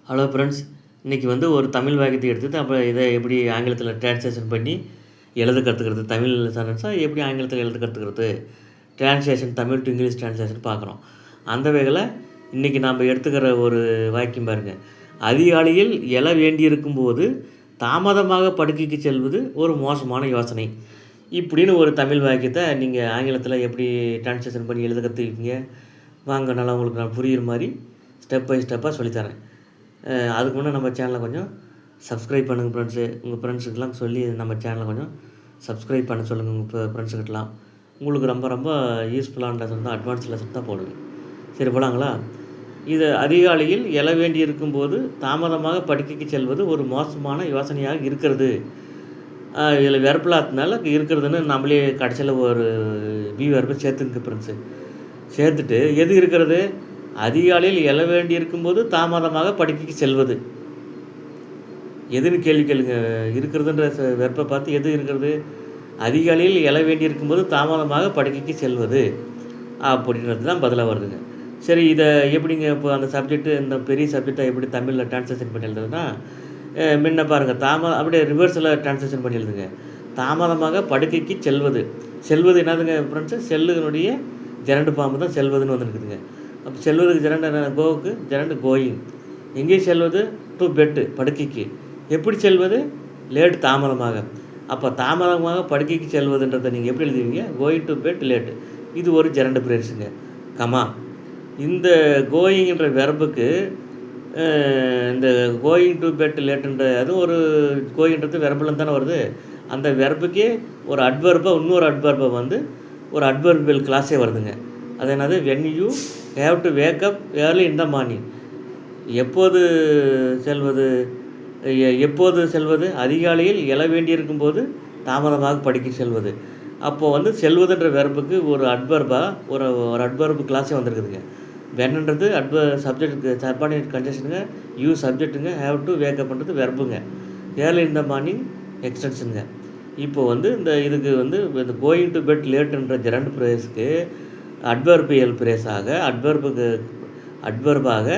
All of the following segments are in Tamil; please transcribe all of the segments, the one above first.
ஹலோ ஃப்ரெண்ட்ஸ், இன்றைக்கி ஒரு தமிழ் வாக்கியத்தை எடுத்துட்டு அப்புறம் இதை எப்படி ஆங்கிலத்தில் ட்ரான்ஸ்லேஷன் பண்ணி எழுத கற்றுக்கிறது, தமிழ் சென்டென்ஸாக எப்படி ஆங்கிலத்தில் எழுத கற்றுக்கிறது, translation Tamil to English translation பார்க்குறோம். அந்த வகையில் இன்றைக்கி நாம் எடுத்துக்கிற ஒரு வாக்கியம் பாருங்கள். அதிகாலையில் எழ வேண்டியிருக்கும் போது தாமதமாக படுக்கைக்கு செல்வது ஒரு மோசமான யோசனை. இப்படின்னு ஒரு தமிழ் வாக்கியத்தை நீங்கள் ஆங்கிலத்தில் எப்படி ட்ரான்ஸ்லேஷன் பண்ணி எழுத கற்றுக்கிங்க வாங்க. நல்லா உங்களுக்கு நான் புரிகிற மாதிரி ஸ்டெப் பை ஸ்டெப்பாக சொல்லித்தரேன். அதுக்கு முன்னே நம்ம சேனலை கொஞ்சம் சப்ஸ்கிரைப் பண்ணுங்கள் ஃப்ரெண்ட்ஸு. உங்கள் ஃப்ரெண்ட்ஸுக்கெலாம் சொல்லி நம்ம சேனலை கொஞ்சம் சப்ஸ்கிரைப் பண்ண சொல்லுங்கள் உங்கள் ஃப்ரெண்ட்ஸுக்கிட்டலாம். உங்களுக்கு ரொம்ப ரொம்ப யூஸ்ஃபுல்லான லெசன் தான், அட்வான்ஸ் லெசன் தான் போடுவேன். சரி போலாங்களா? இது அதிகாலையில் எழ வேண்டியிருக்கும் போது தாமதமாக படுக்கைக்கு செல்வது ஒரு மோசமான யோசனையாக இருக்கிறது. இதில் வெர்பலாத்தினால இருக்கிறதுன்னு நம்மளே கடைசியில் ஒரு பி வெர்பை சேர்த்துங்க ஃப்ரெண்ட்ஸு. சேர்த்துட்டு எது இருக்கிறது? அதிகாலையில் எழ வேண்டியிருக்கும்போது தாமதமாக படுக்கைக்கு செல்வது எதுன்னு கேள்வி கேளுங்க. இருக்கிறதுன்ற வெர்பை பார்த்து எது இருக்கிறது? அதிகாலையில் எழ வேண்டியிருக்கும்போது தாமதமாக படுக்கைக்கு செல்வது அப்படின்றது தான் பதிலாக வருதுங்க. சரி, இதை எப்படிங்க இப்போ அந்த சப்ஜெக்ட்டு, இந்த பெரிய சப்ஜெக்டை எப்படி தமிழில் ட்ரான்ஸ்லேஷன் பண்ணி எழுதுதுன்னா, முன்ன பாருங்கள், அப்படியே ரிவர்ஸில் ட்ரான்ஸ்லேஷன் பண்ணி எழுதுங்க. தாமதமாக படுக்கைக்கு செல்வது. செல்வது என்னதுங்க ஃப்ரெண்ட்ஸு? செல்லுனுடைய ஜெரண்டு பாம்பு தான் செல்வதுன்னு வந்துருக்குதுங்க. அப்போ செல்வதுக்கு ஜெரண்டு என்ன? கோவுக்கு ஜெரண்டு கோயிங். எங்கே செல்வது? டு பெட்டு, படுக்கைக்கு. எப்படி செல்வது? லேட், தாமதமாக. அப்போ தாமதமாக படுக்கைக்கு செல்வதுன்றதை நீங்கள் எப்படி எழுதுவீங்க? Going to bed late. இது ஒரு ஜெரண்டு பிரேஸுங்க. கமா, இந்த கோயிங்ன்ற வெர்புக்கு இந்த கோயிங் டு பெட் லேட்டுன்ற அதுவும் ஒரு கோயிங்கிறது வெர்புலேருந்து தானே வருது. அந்த வெர்புக்கே ஒரு அட்வர்பாக இன்னொரு அட்வர்பை ஒரு அட்வர்பியல் கிளாஸே வருதுங்க. அது என்னது? When you have to wake up early in the morning. எப்போது செல்வது? அதிகாலையில் எழ வேண்டியிருக்கும் போது தாமதமாக படிக்க செல்வது. அப்போது செல்வதுன்ற வெர்புக்கு ஒரு அட்வர்பாக ஒரு அட்வர்பு கிளாஸே வந்திருக்குதுங்க. வென்ன்றது சப்ஜெக்ட்டுக்கு சப்பார்டினேட் கன்ஜெக்ஷனுங்க, யூ சப்ஜெக்ட்டுங்க, ஹேவ் டு வேக்கப்ன்றது வெர்புங்க, ஏர்லி இன் த மார்னிங் எக்ஸ்டென்ஷனுங்க. இப்போது இந்த இதுக்கு இந்த கோயிங் டு பெட் லேட்டுன்ற ஜெரண்ட் பிரேஸ்க்கு அட்வர்பியல் பிரேஸாக அட்வர்பாக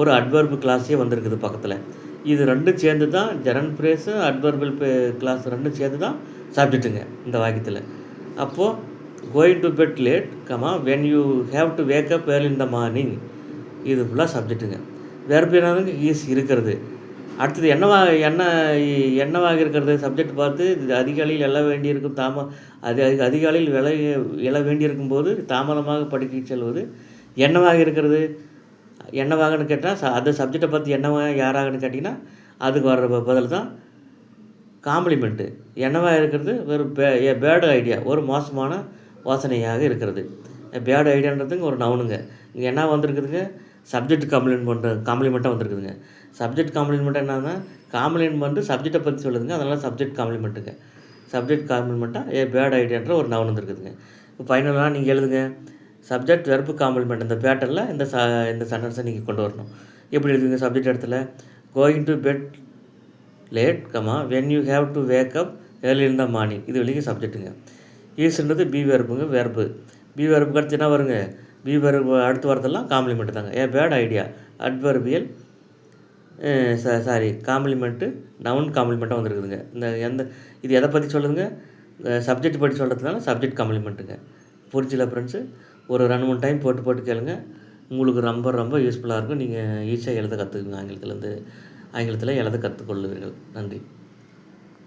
ஒரு அட்வர்பு கிளாஸே வந்திருக்குது பக்கத்தில். இது ரெண்டும் சேர்ந்து தான் ஜெரண்ட் பிரேஸு, அட்வர்பியல் கிளாஸ் ரெண்டும் சேர்ந்து தான் சப்ஜெக்ட்டுங்க இந்த வாக்கியத்தில். அப்போது going to bed late, when you have to wake up early in the morning, இது ஃபுல்லாக சப்ஜெக்ட்டுங்க. வெர்பு என்னதுங்க? ஈஸ், இருக்கிறது. அடுத்தது என்னவாக இருக்கிறது? சப்ஜெக்ட் பார்த்து அதிகாலையில் எழ வேண்டியிருக்கும் அதிகாலையில் எழ வேண்டியிருக்கும் போது தாமதமாக படுக்கை செல்வது என்னவாக இருக்கிறது? என்னவாகன்னு கேட்டால் அந்த சப்ஜெக்டை பார்த்து என்னவாக யாராகன்னு கேட்டிங்கன்னா அதுக்கு வர்ற பதில் தான் காம்ப்ளிமெண்ட்டு. என்னவாக இருக்கிறது? ஒரு பேட் ஐடியா, ஒரு மோசமான யோசனையாக இருக்கிறது. பேட் ஐடியான்றதுங்க ஒரு நவுனுங்க. இங்கே என்ன வந்திருக்குதுங்க? சப்ஜெக்ட் காம்ப்ளிமெண்ட்டாக வந்திருக்குதுங்க. சப்ஜெக்ட் காம்ப்ளிமெண்ட்டாக என்னன்னா, காம்ப்ளிமெண்ட்டு சப்ஜெக்டை பற்றி சொல்லுதுங்க, அதனால் சப்ஜெக்ட் காம்ப்ளிமெண்ட்டுங்க. சப்ஜெக்ட் காம்ப்ளிமெண்ட்டாக பேட் ஐடியான்ற ஒரு நவுன் வந்துருக்குதுங்க. இப்போ ஃபைனலாக நீங்கள் எழுதுங்க. சப்ஜெக்ட் வெர்பு காம்ப்ளிமெண்ட் இந்த பேட்டர்னில் இந்த சென்டென்ஸை நீங்கள் கொண்டு வரணும். எப்படி எழுதுங்க? சப்ஜெக்ட் இடத்துல going to bed late, when you have to wake up early in the morning, இது வெளியே சப்ஜெக்ட்டுங்க. ஈஸ்ன்றது பி வெர்புங்க, வெர்பு. பி வெர்புக்கு அடுத்து என்ன வருங்க? பி வெர்பு அடுத்து வரதெல்லாம் காம்ப்ளிமெண்ட் தாங்க. Bad idea adverbial complement noun காம்ப்ளிமெண்ட்டாக வந்துருக்குதுங்க. இது எதை பற்றி சொல்லுதுங்க? சப்ஜெக்ட் பற்றி சொல்கிறதுனால சப்ஜெக்ட் காம்ப்ளிமெண்ட்டுங்க. புரிஞ்சில ஃப்ரெண்ட்ஸு? ஒரு 2-3 டைம் போட்டு கேளுங்க. உங்களுக்கு ரொம்ப ரொம்ப யூஸ்ஃபுல்லாக இருக்கும். நீங்கள் ஈஸியாக எழுத கற்றுக்குங்க. ஆங்கிலத்தில் எழுத கற்றுக்கொள்ளுவீர்கள். நன்றி.